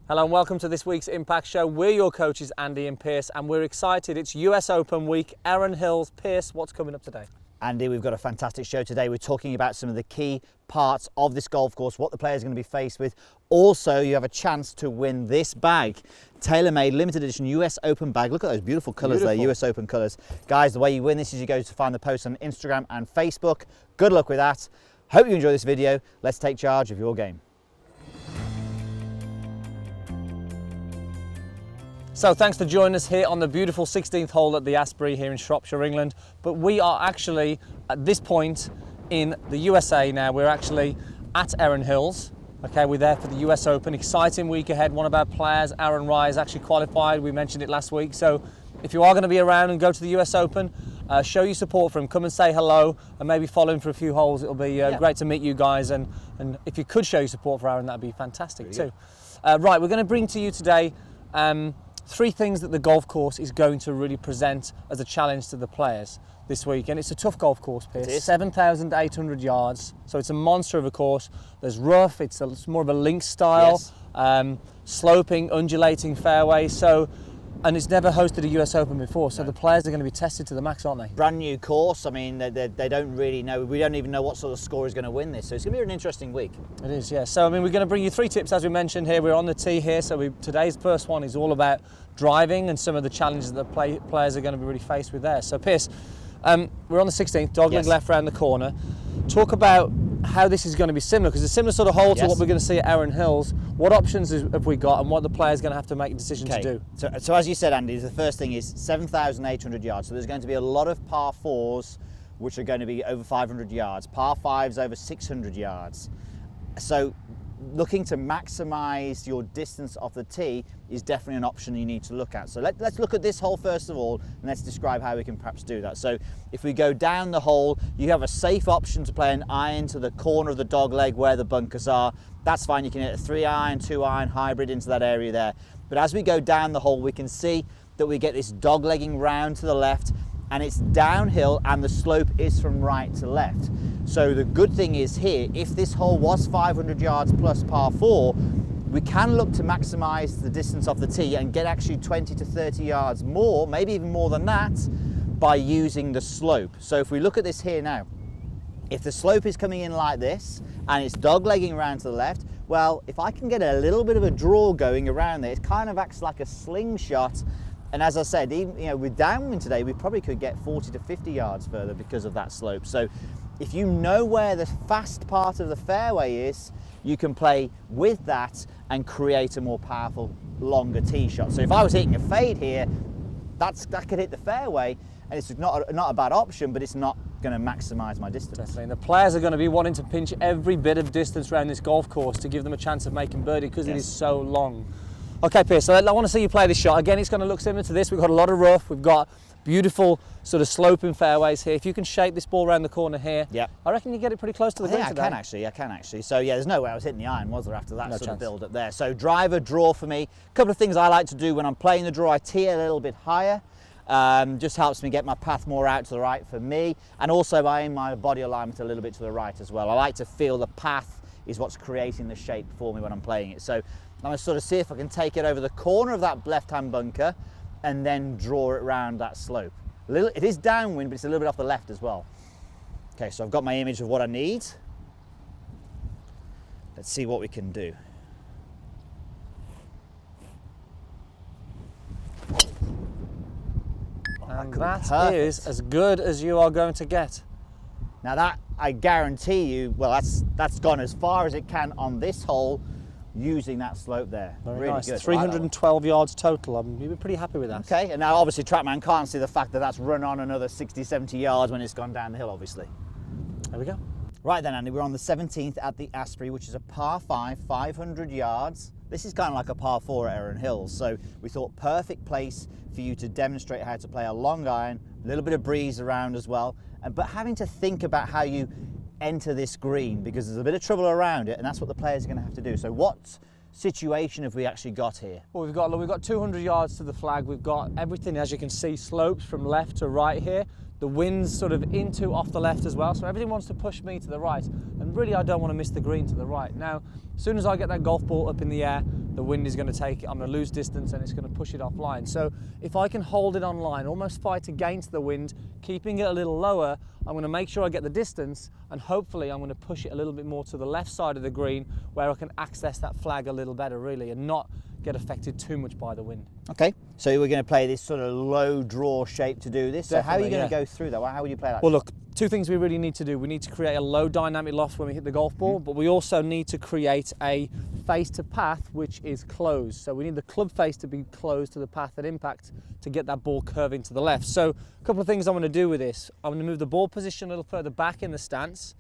Hello and welcome to this week's Impact Show. We're your coaches, Andy and Piers, and we're excited. It's US Open week. Erin Hill, Piers, what's coming up today? Andy, we've got a fantastic show today. We're talking about some of the key parts of this golf course, what the players are going to be faced with. Also, you have a chance to win this bag, tailor-made limited edition US Open bag. Look at those beautiful colours there, US Open colours. Guys, the way you win this is you go to find the post on Instagram and Facebook. Good luck with that. Hope you enjoy this video. Let's take charge of your game. So thanks for joining us here on the beautiful 16th hole at the Asbury here in Shropshire, England. But we are actually at this point in the USA now. We're actually at Erin Hill's. Okay, we're there for the US Open. Exciting week ahead. One of our players, Aaron Rye, is actually qualified. We mentioned it last week. So if you are going to be around and go to the US Open, show your support for him. Come and say hello and maybe follow him for a few holes. It'll be great to meet you guys. And if you could show your support for Aaron, that'd be fantastic too. Right, we're going to bring to you today three things that the golf course is going to really present as a challenge to the players this week. And it's a tough golf course, Piers. 7,800 yards, so it's a monster of a course. There's rough, it's more of a links style, sloping, undulating fairway. And it's never hosted a US Open before, so the players are going to be tested to the max, aren't they? Brand new course. I mean, they don't really know. We don't even know what sort of score is going to win this, so it's going to be an interesting week. It is, yeah. So, I mean, we're going to bring you three tips, as we mentioned here. We're on the tee here, so today's first one is all about driving and some of the challenges that the players are going to be really faced with there. So, Piers, we're on the 16th, dogleg left round the corner. Talk about how this is going to be similar, because it's a similar sort of hole to what we're going to see at Erin Hill's. What options have we got, and what the player's going to have to make a decision to do? So as you said, Andy, the first thing is 7,800 yards. So there's going to be a lot of par fours, which are going to be over 500 yards. Par fives over 600 yards. So looking to maximise your distance off the tee is definitely an option you need to look at. So let's look at this hole first of all, and let's describe how we can perhaps do that. So if we go down the hole, you have a safe option to play an iron to the corner of the dog leg where the bunkers are. That's fine. You can hit a 3-iron, 2-iron hybrid into that area there. But as we go down the hole, we can see that we get this dog legging round to the left, and it's downhill and the slope is from right to left. So the good thing is here, if this hole was 500 yards plus par 4, we can look to maximise the distance off the tee and get actually 20 to 30 yards more, maybe even more than that, by using the slope. So if we look at this here now, if the slope is coming in like this and it's dog-legging around to the left, well, if I can get a little bit of a draw going around there, it kind of acts like a slingshot. And as I said, even with downwind today, we probably could get 40 to 50 yards further because of that slope. So if you know where the fast part of the fairway is, you can play with that and create a more powerful, longer tee shot. So if I was hitting a fade here, that could hit the fairway, and it's not a bad option, but it's not going to maximise my distance. Definitely. And the players are going to be wanting to pinch every bit of distance around this golf course to give them a chance of making birdie, because it is so long. Okay, Piers, so I want to see you play this shot. Again, it's going to look similar to this. We've got a lot of rough. We've got beautiful sort of sloping fairways here. If you can shape this ball around the corner here, I reckon you get it pretty close to the green today. I can actually. So yeah, there's no way I was hitting the iron, was there, after that sort of build up there. So driver, draw for me. A couple of things I like to do when I'm playing the draw, I tee a little bit higher. Just helps me get my path more out to the right for me. And also I aim my body alignment a little bit to the right as well. I like to feel the path is what's creating the shape for me when I'm playing it. So I'm going to sort of see if I can take it over the corner of that left-hand bunker and then draw it around that slope. It is downwind, but it's a little bit off the left as well. Okay, so I've got my image of what I need. Let's see what we can do. And that is as good as you are going to get. Now that, I guarantee you, well, that's gone as far as it can on this hole using that slope there. Very nice. Good. 312 yards total. You'll be pretty happy with that. Okay, and now obviously TrackMan can't see the fact that that's run on another 60, 70 yards when it's gone down the hill, obviously. There we go. Right then, Andy, we're on the 17th at the Asbury, which is a par 5, 500 yards. This is kind of like a par 4 at Erin Hill, so we thought perfect place for you to demonstrate how to play a long iron, a little bit of breeze around as well, but having to think about how you enter this green, because there's a bit of trouble around it, and that's what the players are going to have to do. So what situation have we actually got here? Well, we've got 200 yards to the flag. We've got everything, as you can see, slopes from left to right here. The wind's sort of into off the left as well, so everything wants to push me to the right, and really I don't want to miss the green to the right. Now, as soon as I get that golf ball up in the air, the wind is going to take it, I'm going to lose distance and it's going to push it offline. So if I can hold it on line, almost fight against the wind, keeping it a little lower, I'm going to make sure I get the distance, and hopefully I'm going to push it a little bit more to the left side of the green where I can access that flag a little better really and not get affected too much by the wind. Okay, so we're going to play this sort of low draw shape to do this. So how are you going to yeah. go through that? How would you play that? Well look, two things we really need to do. We need to create a low dynamic loft when we hit the golf ball, but we also need to create a face to path which is closed. So we need the club face to be closed to the path at impact to get that ball curving to the left. So a couple of things I want to do with this. I'm going to move the ball position a little further back in the stance.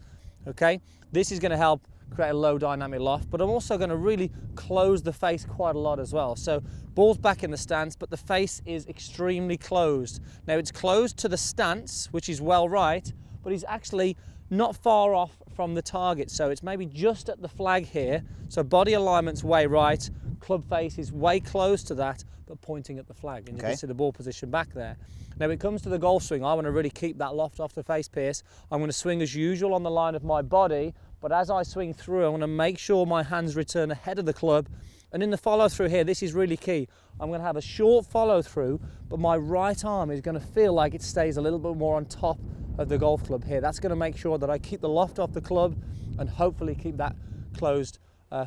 Okay, this is going to help create a low dynamic loft, but I'm also going to really close the face quite a lot as well. So ball's back in the stance, but the face is extremely closed. Now it's closed to the stance, which is well right, but he's actually not far off from the target. So it's maybe just at the flag here. So body alignment's way right, club face is way close to that, but pointing at the flag. And you can see the ball position back there. Now when it comes to the golf swing, I want to really keep that loft off the face, Piers. I'm going to swing as usual on the line of my body, but as I swing through, I want to make sure my hands return ahead of the club. And in the follow through here, this is really key. I'm going to have a short follow through, but my right arm is going to feel like it stays a little bit more on top of the golf club here. That's going to make sure that I keep the loft off the club and hopefully keep that closed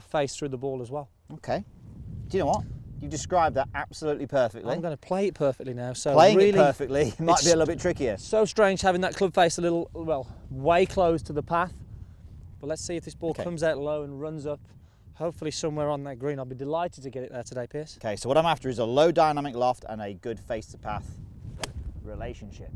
face through the ball as well. Okay. Do you know what? You described that absolutely perfectly. I'm going to play it perfectly now. So playing really, it perfectly might be a little bit trickier. So strange having that club face a little, well, way close to the path. But let's see if this ball comes out low and runs up, hopefully somewhere on that green. I'll be delighted to get it there today, Piers. Okay, so what I'm after is a low dynamic loft and a good face to path relationship.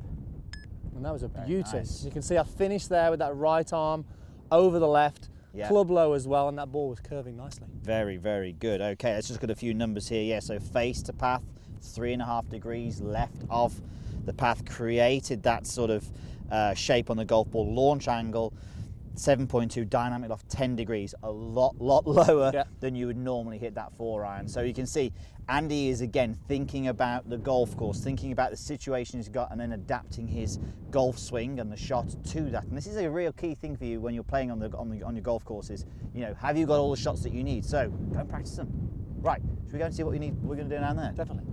And that was a Very beauty. nice. You can see I finished there with that right arm over the left, club low as well, and that ball was curving nicely. Very, very good. Okay, let's just got a few numbers here. Yeah, so face to path, 3.5 degrees left of the path, created that sort of shape on the golf ball. Launch angle, 7.2, dynamic loft, 10 degrees, a lot lower than you would normally hit that 4-iron. So you can see Andy is again thinking about the golf course, thinking about the situation he's got, and then adapting his golf swing and the shot to that. And this is a real key thing for you when you're playing on your golf courses. You know, have you got all the shots that you need? So go and practice them. Right, should we go and see what we're going to do down there? Definitely.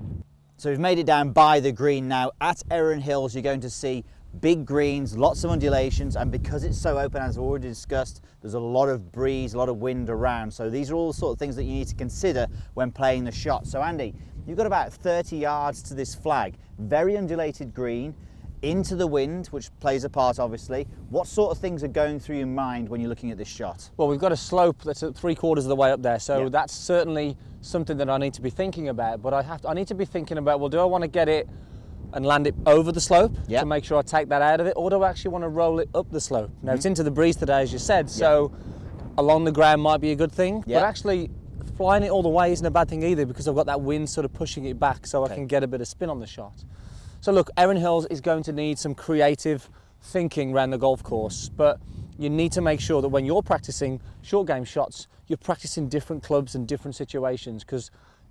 So we've made it down by the green now. At Erin Hills, you're going to see big greens, lots of undulations, and because it's so open, as already discussed, there's a lot of breeze, a lot of wind around. So these are all the sort of things that you need to consider when playing the shot. So Andy, you've got about 30 yards to this flag, very undulated green, into the wind, which plays a part obviously. What sort of things are going through your mind when you're looking at this shot? Well, we've got a slope that's at 3/4 of the way up there, so that's certainly something that I need to be thinking about. But I need to be thinking about, well, do I want to get it and land it over the slope to make sure I take that out of it, or do I actually want to roll it up the slope? Now it's into the breeze today, as you said, so along the ground might be a good thing, but actually flying it all the way isn't a bad thing either, because I've got that wind sort of pushing it back so I can get a bit of spin on the shot. So look, Erin Hills is going to need some creative thinking around the golf course, but you need to make sure that when you're practicing short game shots, you're practicing different clubs and different situations, because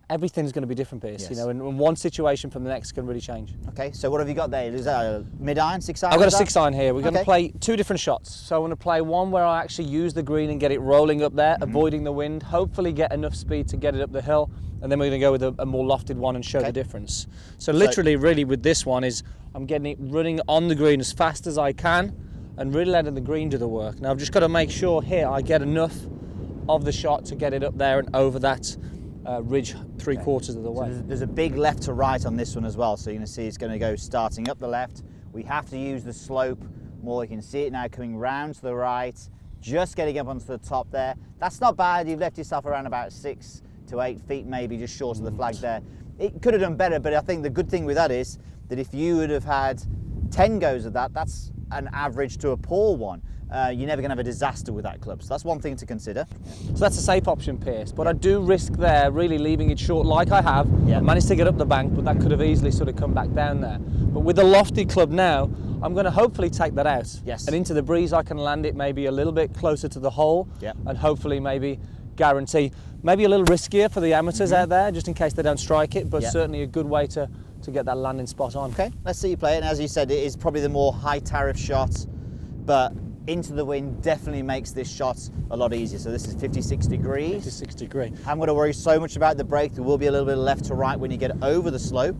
everything's going to be different, Piers, you know, and one situation from the next can really change. Okay, so what have you got there? Is that a mid-iron, 6-iron? I've got a 6-iron here. We're going to play two different shots. So I'm going to play one where I actually use the green and get it rolling up there, avoiding the wind, hopefully get enough speed to get it up the hill, and then we're going to go with a more lofted one and show the difference. So literally, really, with this one is I'm getting it running on the green as fast as I can and really letting the green do the work. Now I've just got to make sure here I get enough of the shot to get it up there and over that ridge 3/4 of the way. So there's a big left to right on this one as well, so you're going to see it's going to go starting up the left. We have to use the slope more. You can see it now coming round to the right, just getting up onto the top there. That's not bad. You've left yourself around about 6 to 8 feet maybe, just short of the flag there. It could have done better, but I think the good thing with that is that if you would have had 10 goes of that, that's an average to a poor one. You're never going to have a disaster with that club. So that's one thing to consider. So that's a safe option, Piers. But I do risk there really leaving it short like I have. I managed to get up the bank, but that could have easily sort of come back down there. But with the lofty club now, I'm going to hopefully take that out. And into the breeze I can land it maybe a little bit closer to the hole and hopefully maybe guarantee, maybe a little riskier for the amateurs out there just in case they don't strike it, but certainly a good way to get that landing spot on. Okay, let's see you play it. And as you said, it is probably the more high tariff shot, but into the wind definitely makes this shot a lot easier. So this is 56 degrees. 56 degree. I'm going to worry so much about the brake. There will be a little bit of left to right when you get over the slope.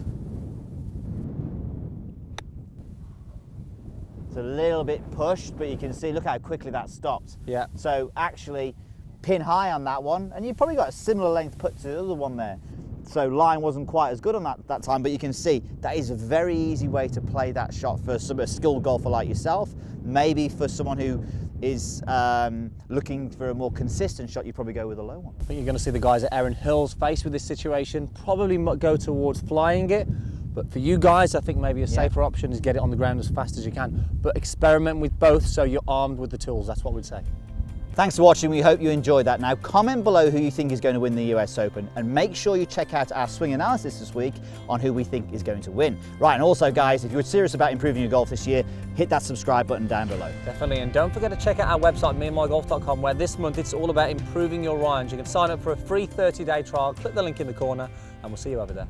It's a little bit pushed, but you can see, look how quickly that stopped. Yeah. So actually, pin high on that one, and you've probably got a similar length put to the other one there. So line wasn't quite as good on that time, but you can see that is a very easy way to play that shot for a skilled golfer like yourself. Maybe for someone who is looking for a more consistent shot, you probably go with a low one. I think you're going to see the guys at Erin Hill's faced with this situation probably go towards flying it. But for you guys, I think maybe a safer option is get it on the ground as fast as you can. But experiment with both so you're armed with the tools. That's what we'd say. Thanks for watching. We hope you enjoyed that. Now comment below who you think is going to win the US Open, and make sure you check out our swing analysis this week on who we think is going to win. Right, and also guys, if you're serious about improving your golf this year, hit that subscribe button down below. Definitely, and don't forget to check out our website, meandmygolf.com, where this month it's all about improving your irons. You can sign up for a free 30-day trial, click the link in the corner, and we'll see you over there.